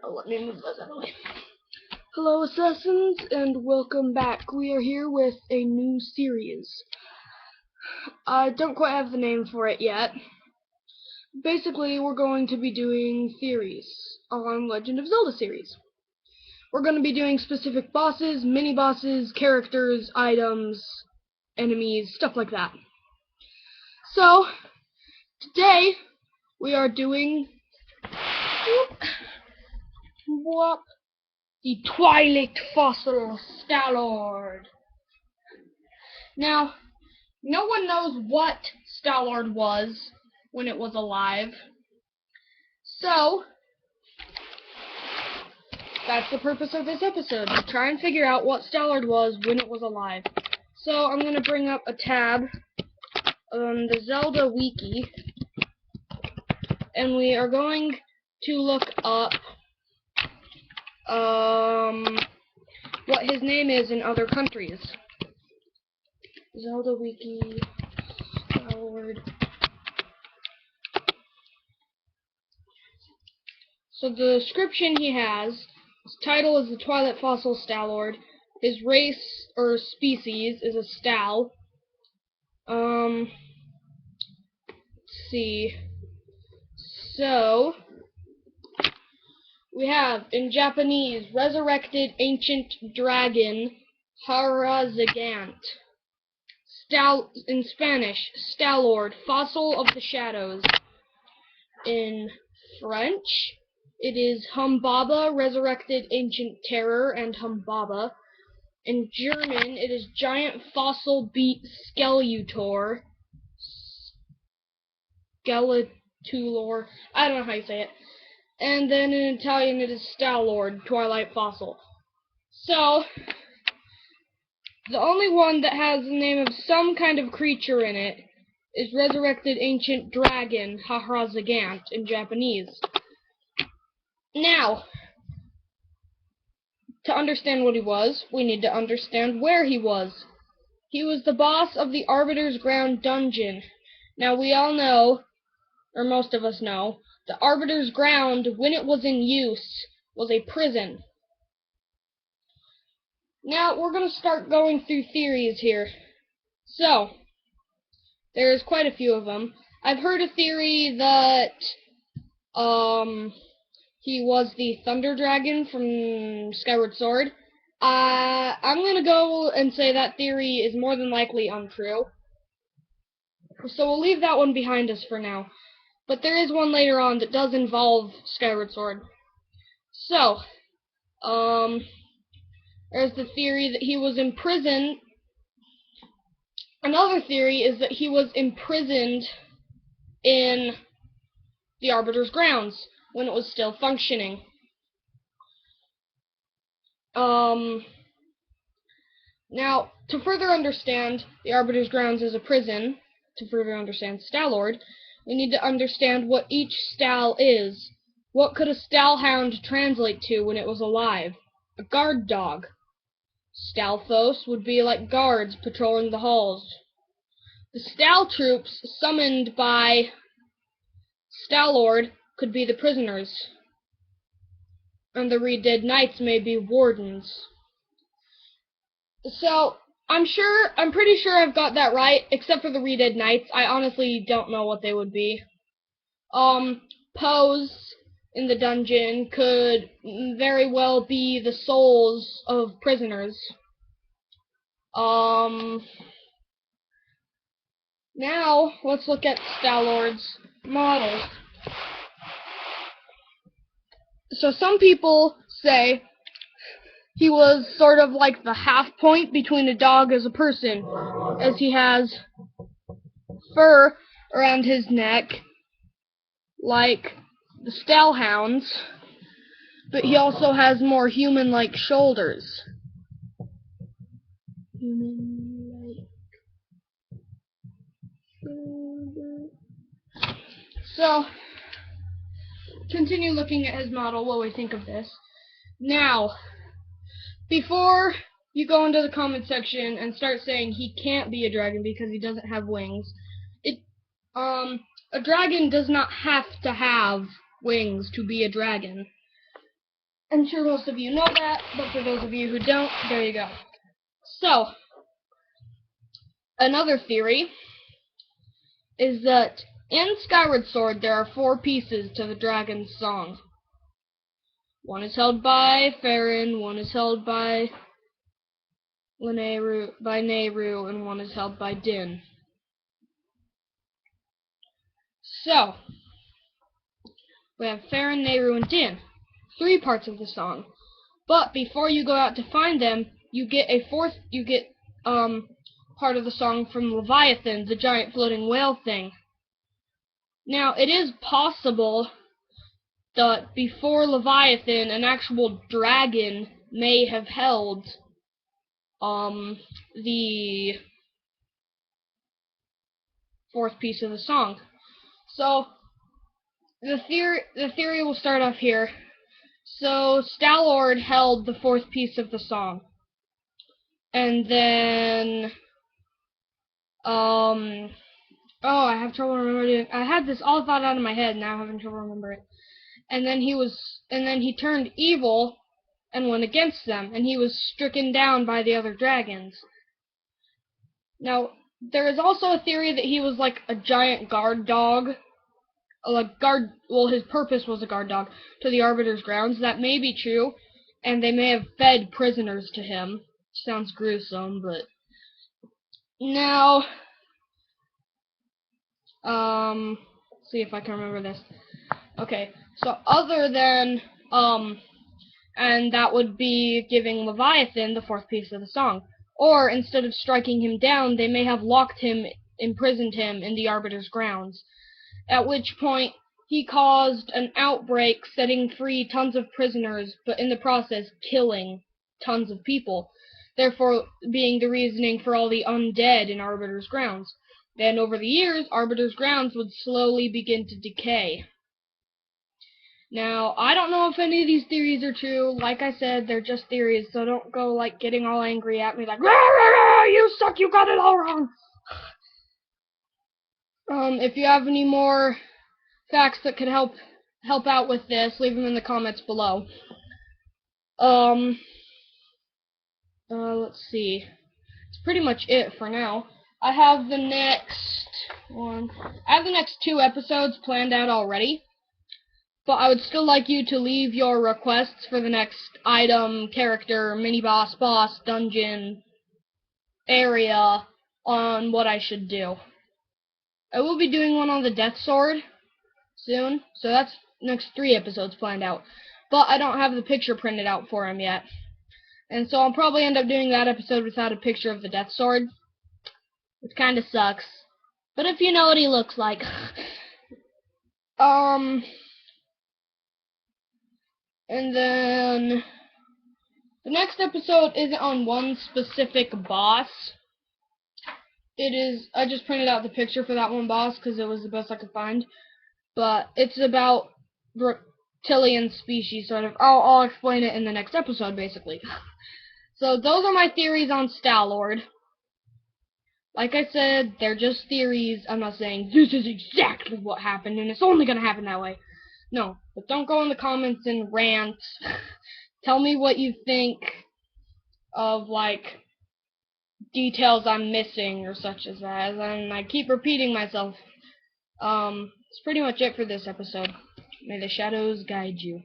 Oh, let me move those out of the way. Hello, Assassins, and welcome back. We are here with a new series. I don't quite have the name for it yet. Basically, we're going to be doing theories on Legend of Zelda series. We're going to be doing specific bosses, mini-bosses, characters, items, enemies, stuff like that. So, today, we are doing the Twilight Fossil Stallord. Now, no one knows what Stallord was when it was alive. So, that's the purpose of this episode, to try and figure out what Stallord was when it was alive. So, I'm going to bring up a tab on the Zelda wiki, and we are going to look up what his name is in other countries. Zelda wiki, Stallord. So the description he has, his title is the Twilight Fossil Stallord. His race or species is a Stall. Let's see. So we have in Japanese, resurrected ancient dragon, Harazagant. In Spanish, Stallord, fossil of the shadows. In French, it is Humbaba, resurrected ancient terror, and Humbaba. In German, it is giant fossil beat Skeletor. Skeletor. I don't know how you say it. And then in Italian, it is Stallord, Twilight Fossil. So, the only one that has the name of some kind of creature in it is resurrected ancient dragon, Harazagant, in Japanese. Now, to understand what he was, we need to understand where he was. He was the boss of the Arbiter's Ground dungeon. Now, we all know, or most of us know, the Arbiter's Ground, when it was in use, was a prison. Now, we're going to start going through theories here. So, there's quite a few of them. I've heard a theory that, he was the Thunder Dragon from Skyward Sword. I'm going to go and say that theory is more than likely untrue. So we'll leave that one behind us for now. But there is one later on that does involve Skyward Sword. So, there's the theory that he was imprisoned. Another theory is that he was imprisoned in the Arbiter's grounds when it was still functioning. Now, to further understand the Arbiter's grounds as a prison, to further understand Stallord, we need to understand what each Stall is. What could a Stallhound translate to when it was alive? A guard dog. Stalfos would be like guards patrolling the halls. The Stall troops summoned by Stallord could be the prisoners, and the Re-Dead Knights may be wardens. So, I'm pretty sure I've got that right, except for the Re-Dead Knights. I honestly don't know what they would be. Pose in the dungeon could very well be the souls of prisoners. Now, let's look at Stallord's model. So some people say he was sort of like the half point between a dog as a person, as he has fur around his neck, like the Stallhounds, but he also has more human-like shoulders. So, continue looking at his model while we think of this. Now, before you go into the comment section and start saying he can't be a dragon because he doesn't have wings, a dragon does not have to have wings to be a dragon. I'm sure most of you know that, but for those of you who don't, there you go. So, another theory is that in Skyward Sword there are 4 pieces to the dragon's song. One is held by Farron, one is held by Nehru, and one is held by Din. So, we have Farron, Nehru, and Din. 3 parts of the song. But before you go out to find them, you get part of the song from Leviathan, the giant floating whale thing. Now, it is possible that before Leviathan, an actual dragon may have held the 4th piece of the song. So the theory will start off here. So Stallord held the 4th piece of the song, and then I have trouble remembering. I had this all thought out in my head, now I'm having trouble remembering it. And then he turned evil and went against them, and he was stricken down by the other dragons. Now, there is also a theory that he was like a giant guard dog. His purpose was a guard dog to the Arbiter's grounds. That may be true, and they may have fed prisoners to him. Sounds gruesome, but now, see if I can remember this. Okay, so other than, and that would be giving Leviathan the 4th piece of the song. Or, instead of striking him down, they may have locked him, imprisoned him in the Arbiter's grounds. At which point, he caused an outbreak, setting free tons of prisoners, but in the process, killing tons of people. Therefore, being the reasoning for all the undead in Arbiter's grounds. Then, over the years, Arbiter's grounds would slowly begin to decay. Now, I don't know if any of these theories are true. Like I said, they're just theories, so don't go, like, getting all angry at me, like, rah, rah, rah, you suck, you got it all wrong! If you have any more facts that could help out with this, leave them in the comments below. Let's see. It's pretty much it for now. I have the next 2 episodes planned out already. But I would still like you to leave your requests for the next item, character, mini-boss, boss, dungeon, area, on what I should do. I will be doing one on the Death Sword soon, so that's next 3 episodes planned out. But I don't have the picture printed out for him yet. And so I'll probably end up doing that episode without a picture of the Death Sword, which kinda sucks. But if you know what he looks like. And then the next episode isn't on one specific boss. It is, I just printed out the picture for that one boss because it was the best I could find. But it's about reptilian species, sort of. I'll explain it in the next episode, basically. So those are my theories on Stallord. Like I said, they're just theories. I'm not saying this is exactly what happened and it's only gonna happen that way. No, but don't go in the comments and rant. Tell me what you think of, like, details I'm missing or such as that. And I keep repeating myself. It's pretty much it for this episode. May the shadows guide you.